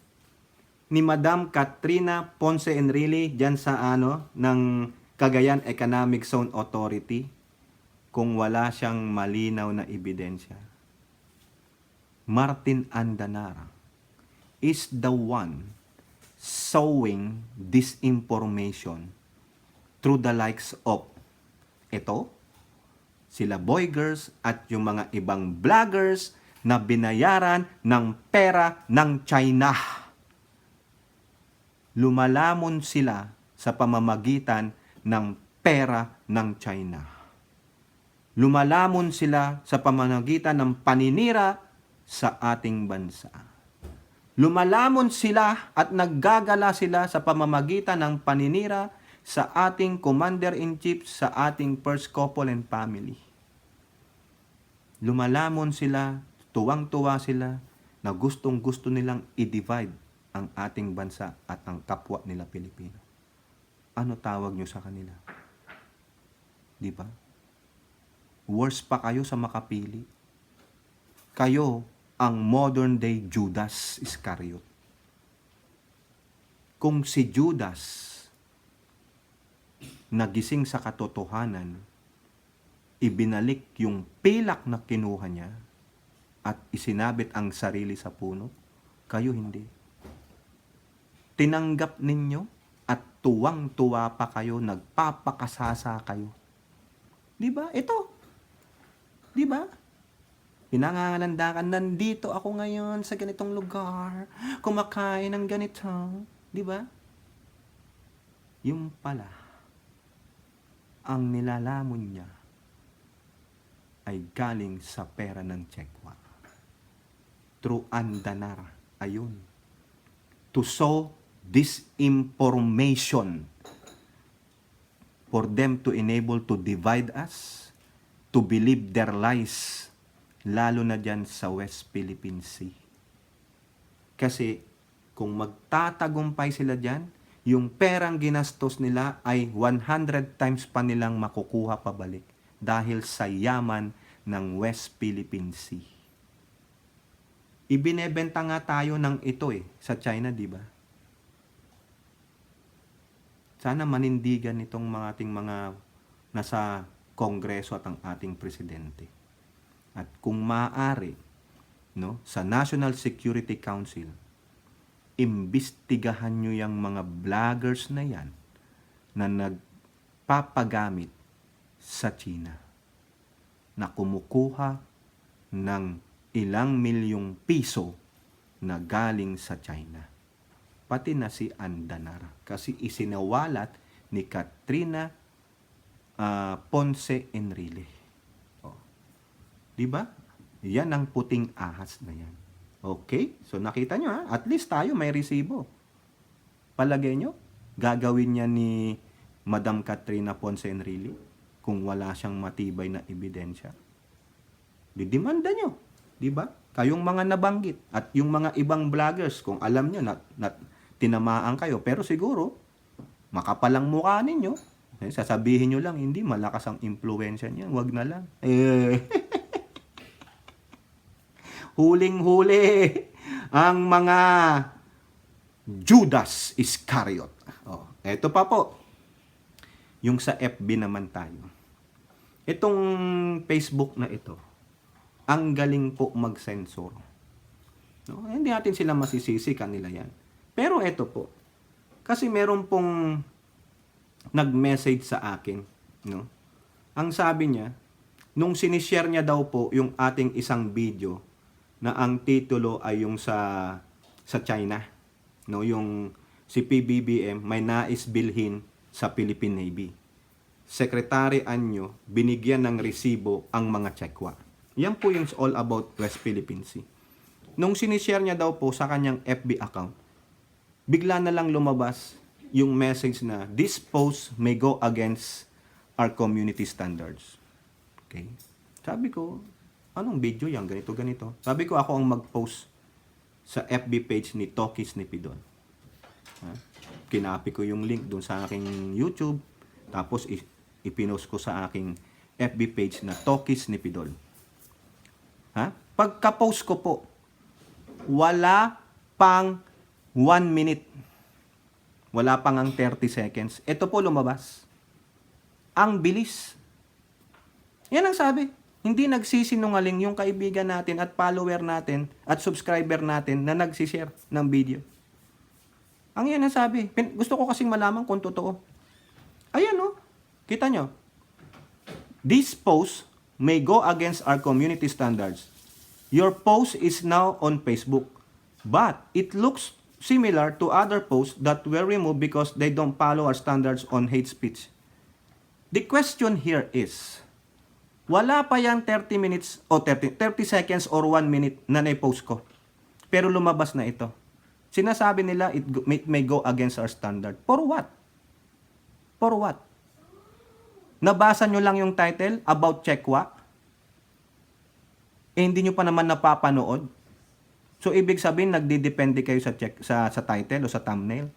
ni Madam Katrina Ponce Enrile dyan sa ng Cagayan Economic Zone Authority kung wala siyang malinaw na ebidensya. Martin Andanara is the one sowing disinformation through the likes of sila boy girls at yung mga ibang vloggers na binayaran ng pera ng China. Lumalamon sila sa pamamagitan ng pera ng China. Lumalamon sila sa pamamagitan ng paninira sa ating bansa. Lumalamon sila at naggagala sila sa pamamagitan ng paninira sa ating Commander-in-Chief, sa ating First Couple and Family. Lumalamon sila, tuwang-tuwa sila, na gustong-gusto nilang i-divide ang ating bansa at ang kapwa nila Pilipino. Ano tawag nyo sa kanila? Di ba? Worse pa kayo sa makapili. Kayo ang modern day Judas Iscariot. Kung si Judas nagising sa katotohanan, ibinalik yung pilak na kinuha niya at isinabit ang sarili sa puno, kayo hindi. Tinanggap ninyo at tuwang-tuwa pa kayo, nagpapakasasa kayo. Di ba? Ito. Di ba? Pinangangalandakan, nandito ako ngayon sa ganitong lugar, kumakain ng ganito. Di ba? Yung pala, ang nilalamon niya ay galing sa pera ng tsekwa. Through Andanara. Ayun. To sow disinformation for them to enable to divide us, to believe their lies, lalo na dyan sa West Philippine Sea. Kasi kung magtatagumpay sila dyan, yung perang ginastos nila ay 100 times pa nilang makukuha pabalik dahil sa yaman ng West Philippine Sea. Ibinebenta nga tayo ng ito sa China, di ba? Sana manindigan itong mga ating mga nasa Kongreso at ang ating presidente. At kung maaari, sa National Security Council, imbestigahan nyo yung mga vloggers na yan na nagpapagamit sa China, na kumukuha ng ilang milyong piso na galing sa China. Pati na si Andanar. Kasi isinawalat ni Katrina Ponce Enrile. Oh. Di ba? Yan ang puting ahas na yan. Okay? So nakita nyo ha? At least tayo may resibo. Palagay nyo, gagawin niya ni Madam Katrina Ponce Enrile kung wala siyang matibay na ebidensya. Didemanda nyo. Di ba? Kayong mga nabanggit at yung mga ibang vloggers, kung alam nyo na tinamaan kayo, pero siguro, makapalang mukha ninyo, sasabihin nyo lang, hindi, malakas ang impluensya niya, wag na lang. Huling-huli ang mga Judas Iscariot. Oh, eto pa po. Yung sa FB naman tayo. Itong Facebook na ito, ang galing po mag-censor. No? Hindi natin sila masisisi, kanila yan. Pero eto po, kasi meron pong nag-message sa akin, no? Ang sabi niya, nung sinishare niya daw po yung ating isang video na ang titulo ay yung sa China, no? Yung si PBBM may nais bilhin sa Philippine Navy. Secretary Anyo, binigyan ng resibo ang mga Chekwa. Yan po yung all about West Philippine Sea. Nung sinishare niya daw po sa kanyang FB account, bigla na lang lumabas yung message na this post may go against our community standards. Okay? Sabi ko, anong video yan? Ganito, ganito. Sabi ko, ako ang mag-post sa FB page ni Tokis Nipidon. Kinapi ko yung link dun sa aking YouTube, tapos ipinost ko sa aking FB page na Tokis Nipidon. Pagka-post ko po, wala pang 1 minute. Wala pang ang 30 seconds. Ito po lumabas. Ang bilis. Yan ang sabi. Hindi nagsisinungaling yung kaibigan natin at follower natin at subscriber natin na nagsishare ng video. Ang yan ang sabi. Gusto ko kasing malaman kung totoo. Ayan o. Kita nyo. This post may go against our community standards. Your post is now on Facebook. But it looks similar to other posts that were removed because they don't follow our standards on hate speech. The question here is, wala pa yung 30 minutes o 30 seconds or 1 minute na na-post ko. Pero lumabas na ito. Sinasabi nila it may go against our standard. For what? For what? Nabasa nyo lang yung title about Chekwa? Hindi nyo pa naman napapanood? So, ibig sabihin, nagdidepende kayo sa title o sa thumbnail.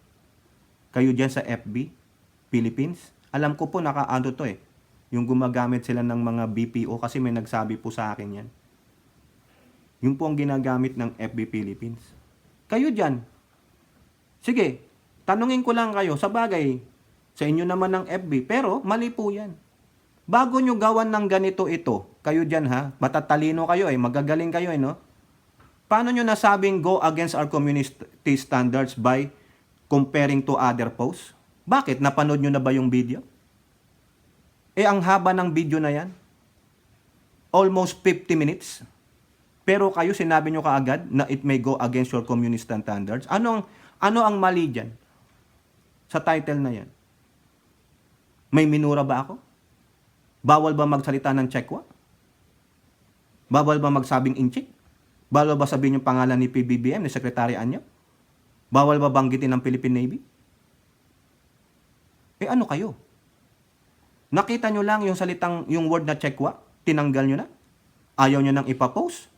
Kayo dyan sa FB, Philippines. Alam ko po, naka-ano to eh. Yung gumagamit sila ng mga BPO kasi may nagsabi po sa akin yan. Yung po ang ginagamit ng FB Philippines. Kayo dyan. Sige, tanungin ko lang kayo. Sa bagay, sa inyo naman ng FB. Pero, mali po yan. Bago nyo gawan ng ganito ito, kayo dyan ha, matatalino kayo eh, magagaling kayo eh, no? Paano nyo nasabing go against our community standards by comparing to other posts? Bakit? Napanood nyo na ba yung video? Ang haba ng video na yan. Almost 50 minutes. Pero kayo, sinabi nyo kaagad na it may go against your community standards. Ano ang mali dyan? Sa title na yan. May minura ba ako? Bawal ba magsalita ng Chekwa? Bawal ba magsabing inchik? Bawal ba sabihin yung pangalan ni PBBM, ni Secretary Anyo? Bawal ba banggitin ng Philippine Navy? Ano kayo? Nakita nyo lang yung salitang, yung word na Chekwa? Tinanggal nyo na? Ayaw nyo nang ipapost?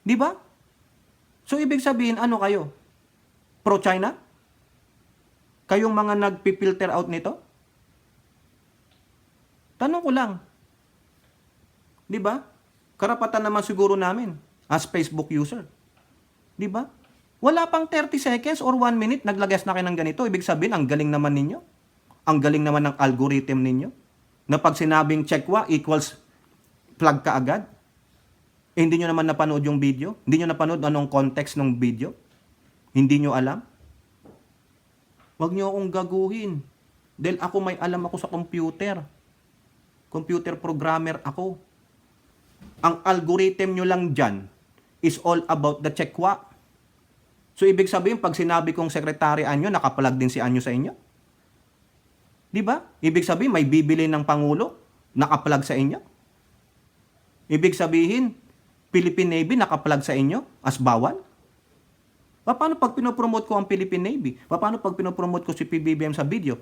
Di ba? So, ibig sabihin, ano kayo? Pro-China? Kayong mga nagpipilter out nito? Tanong ko lang. Di ba? Karapatan naman siguro namin as Facebook user. Di ba? Wala pang 30 seconds or 1 minute, naglagas na kayo ng ganito. Ibig sabihin, ang galing naman ninyo. Ang galing naman ng algorithm ninyo. Na pag sinabing Chekwa equals flag ka agad. Hindi nyo naman napanood yung video. Hindi nyo napanood anong context ng video. Hindi nyo alam. Huwag nyo akong gaguhin. Dahil ako may alam ako sa computer. Computer programmer ako. Ang algorithm nyo lang dyan is all about the Chekwa. So, ibig sabihin, pag sinabi kong Secretary Anyo, nakapalag din si Anyo sa inyo? Di ba? Ibig sabihin, may bibili ng Pangulo, nakapalag sa inyo? Ibig sabihin, Philippine Navy nakapalag sa inyo as bawal? Paano pag pinopromote ko ang Philippine Navy? Paano pag pinopromote ko si PBBM sa video?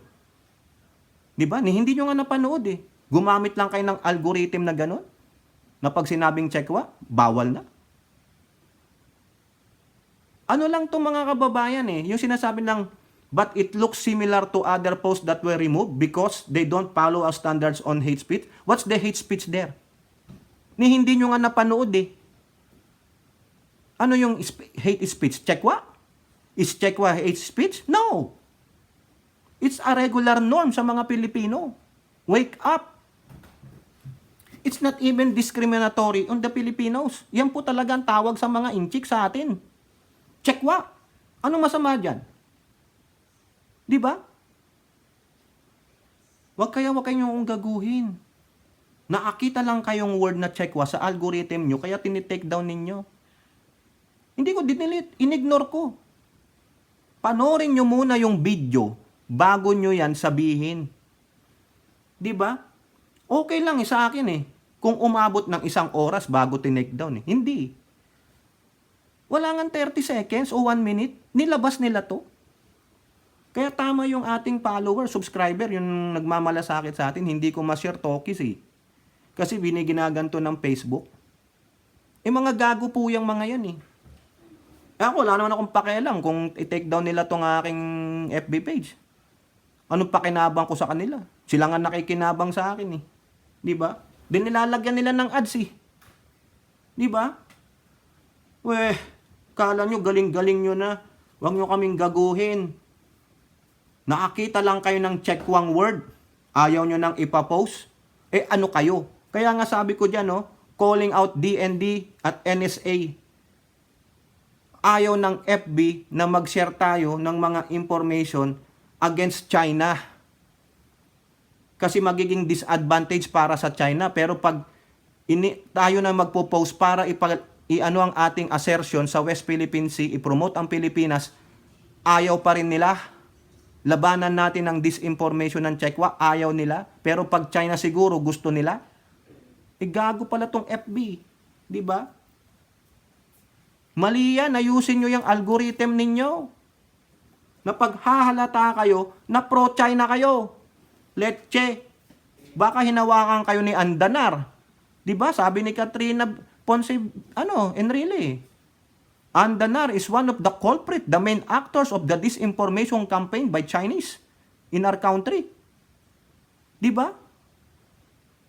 Di ba? Hindi nyo nga napanood eh. Gumamit lang kayo ng algorithm na gano'n. Na pag sinabing Chekwa, bawal na. Ano lang to mga kababayan eh. Yung sinasabi lang, but it looks similar to other posts that were removed because they don't follow our standards on hate speech. What's the hate speech there? Hindi nyo nga napanood eh. Ano yung hate speech? Chekwa? Is Chekwa hate speech? No. It's a regular norm sa mga Pilipino. Wake up. It's not even discriminatory on the Filipinos. Yan po talaga ang tawag sa mga inchik sa atin. Chekwa. Anong masama dyan? Di ba? Huwag kayong gaguhin. Nakakita lang kayong word na Chekwa sa algorithm nyo, kaya tinitake down ninyo. Hindi ko dinilit, inignore ko. Panoorin nyo muna yung video bago nyo yan sabihin. Di ba? Okay lang sa akin eh. Kung umabot ng 1 oras bago tinake down eh. Hindi. Wala nga 30 seconds o 1 minute. Nilabas nila to. Kaya tama yung ating follower, subscriber, yung nagmamalasakit sa atin. Hindi ko ma-share talkies eh. Kasi biniginaganto ng Facebook. Mga gago po yung mga yan eh. Ako, wala naman akong pakialam kung i-take down nila tong aking FB page. Anong pakinabang ko sa kanila? Sila nga nakikinabang sa akin eh. Di ba? Din nilalagyan nila ng ads eh. Di ba? Weh, kala nyo galing-galing nyo na. Huwag nyo kaming gaguhin. Nakakita lang kayo ng Chekwang word. Ayaw nyo nang ipapost. Ano kayo? Kaya nga sabi ko dyan, no, calling out DND at NSA. Ayaw ng FB na mag-share tayo ng mga information against China. Kasi magiging disadvantage para sa China. Pero pag tayo na magpo-post para i-ano ang ating assertion sa West Philippine Sea, i-promote ang Pilipinas, ayaw pa rin nila. Labanan natin ang disinformation ng Chekwa, ayaw nila. Pero pag China siguro gusto nila, gago pala tong FB. Di ba? Mali yan, ayusin nyo yung algorithm ninyo. Na paghahalata kayo, na pro-China kayo. Leche. Baka hinawakan kayo ni Andanar. Di ba? Sabi ni Katrina Ponce, Enrile. Andanar is one of the culprit, the main actors of the disinformation campaign by Chinese in our country. Di ba?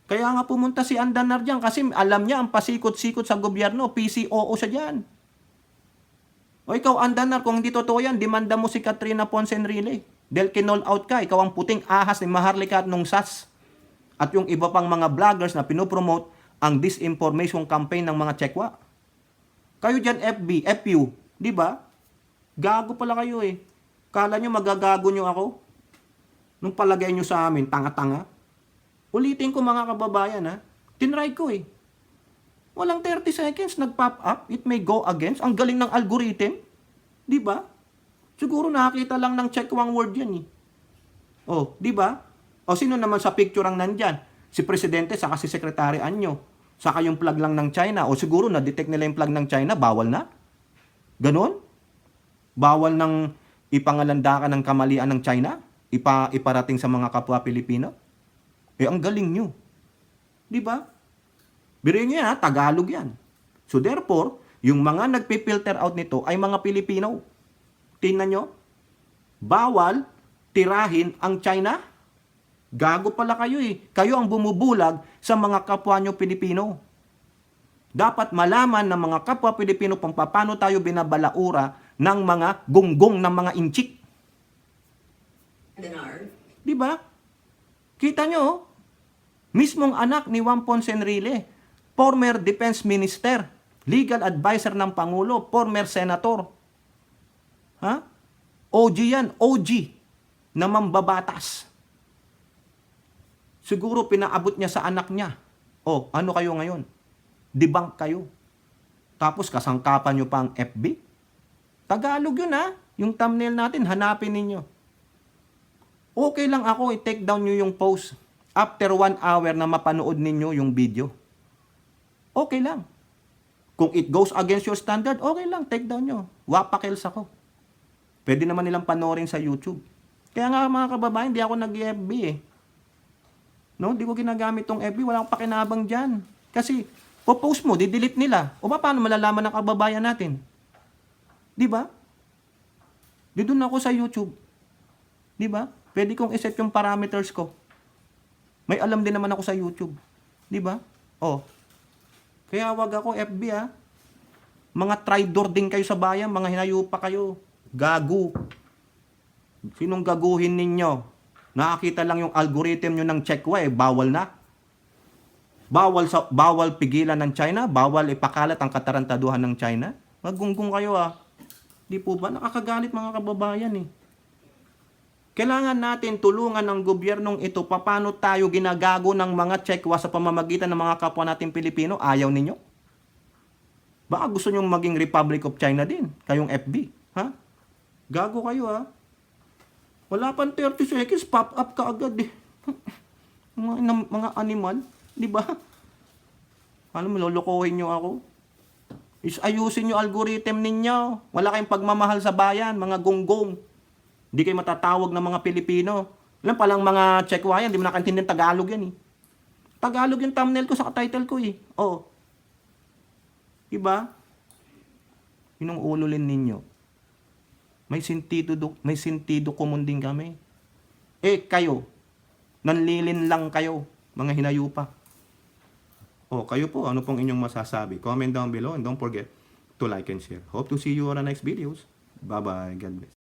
Kaya nga pumunta si Andanar dyan kasi alam niya ang pasikot-sikot sa gobyerno, PCOO siya dyan. O ikaw, Andanar, kung hindi totoo yan, demanda mo si Katrina Ponce Enrile. Dahil kinall out ka, ikaw ang puting ahas ni Maharlika at nung SAS. At yung iba pang mga vloggers na pinopromote ang disinformation campaign ng mga Chekwa. Kayo dyan, FB, FU, di ba? Gago pala kayo eh. Kala nyo magagago nyo ako? Nung palagay nyo sa amin, tanga-tanga. Ulitin ko mga kababayan ha. Tinry ko eh. Walang 30 seconds, nag-pop up, it may go against. Ang galing ng algorithm. Di ba? Siguro nakakita lang ng Chekwang word yan eh. Oh, di ba? O sino naman sa picture ang nandyan? Si Presidente saka si Secretary Anyo. Saka yung flag lang ng China. O siguro na-detect nila yung flag ng China, bawal na? Ganon? Bawal ng ipangalandakan ng kamalian ng China? Iparating sa mga kapwa Pilipino? Ang galing nyo. Di ba? Biruin nyo yan, Tagalog yan. So therefore, yung mga nagpipilter out nito ay mga Pilipino. Tingnan nyo, bawal tirahin ang China. Gago pala kayo eh. Kayo ang bumubulag sa mga kapwa nyo Pilipino. Dapat malaman ng mga kapwa Pilipino kung paano tayo binabalaura ng mga gunggong ng mga inchik. Di ba? Kita nyo, mismong anak ni Juan Ponce Enrile, former defense minister, legal advisor ng Pangulo, former senator. Ha? OG yan, OG na mambabatas. Siguro pinaabot niya sa anak niya. Ano kayo ngayon? Debunk kayo. Tapos kasangkapan nyo pa ang FB. Tagalog yun ha. Yung thumbnail natin, hanapin ninyo. Okay lang ako i-take down nyo yung post after 1 hour na mapanood ninyo yung video. Okay lang. Kung it goes against your standard, okay lang, take down nyo. Wapakils ako. Pwede naman nilang panoorin sa YouTube. Kaya nga mga kababayan, hindi ako nag-FB eh. No, di ko ginagamit tong FB, wala akong pakinabang dyan. Kasi, post mo, di-delete nila. O ba, paano malalaman ng kababayan natin? Di ba? Di doon ako sa YouTube. Di ba? Pwede kong iset yung parameters ko. May alam din naman ako sa YouTube. Di ba? Oh. Kaya wag ako FB ha. Mga traidor din kayo sa bayan, mga hinayupa kayo. Gago. Sinong gaguhin ninyo? Nakakita lang yung algorithm nyo ng Checkwa eh, bawal na. Bawal pigilan ng China, bawal ipakalat ang katarantaduhan ng China. Magunggong kayo ah. Di po ba? Nakakagalit mga kababayan eh. Kailangan natin tulungan ng gobyernong ito paano tayo ginagago ng mga Checkwa sa pamamagitan ng mga kapwa natin Pilipino. Ayaw ninyo? Baka gusto nyo maging Republic of China din, kayong FB. Ha? Gago kayo ha. Wala pang 30 seconds, pop up ka agad eh. mga animal, di ba? Alam mo, lolokohin nyo ako. Ayusin nyo algorithm ninyo. Wala kayong pagmamahal sa bayan, mga gonggong. Hindi kayo matatawag ng mga Pilipino. Alam palang mga Checkwa yan, di mo nakaintindihan Tagalog yan eh. Tagalog yung thumbnail ko sa title ko eh. Oo. Diba? Yun ang ululin ninyo. May sentido common din kami. Eh, kayo, nanlilin lang kayo, mga hinayupa. O, kayo po, ano pong inyong masasabi? Comment down below and don't forget to like and share. Hope to see you on the next videos. Bye-bye. God bless.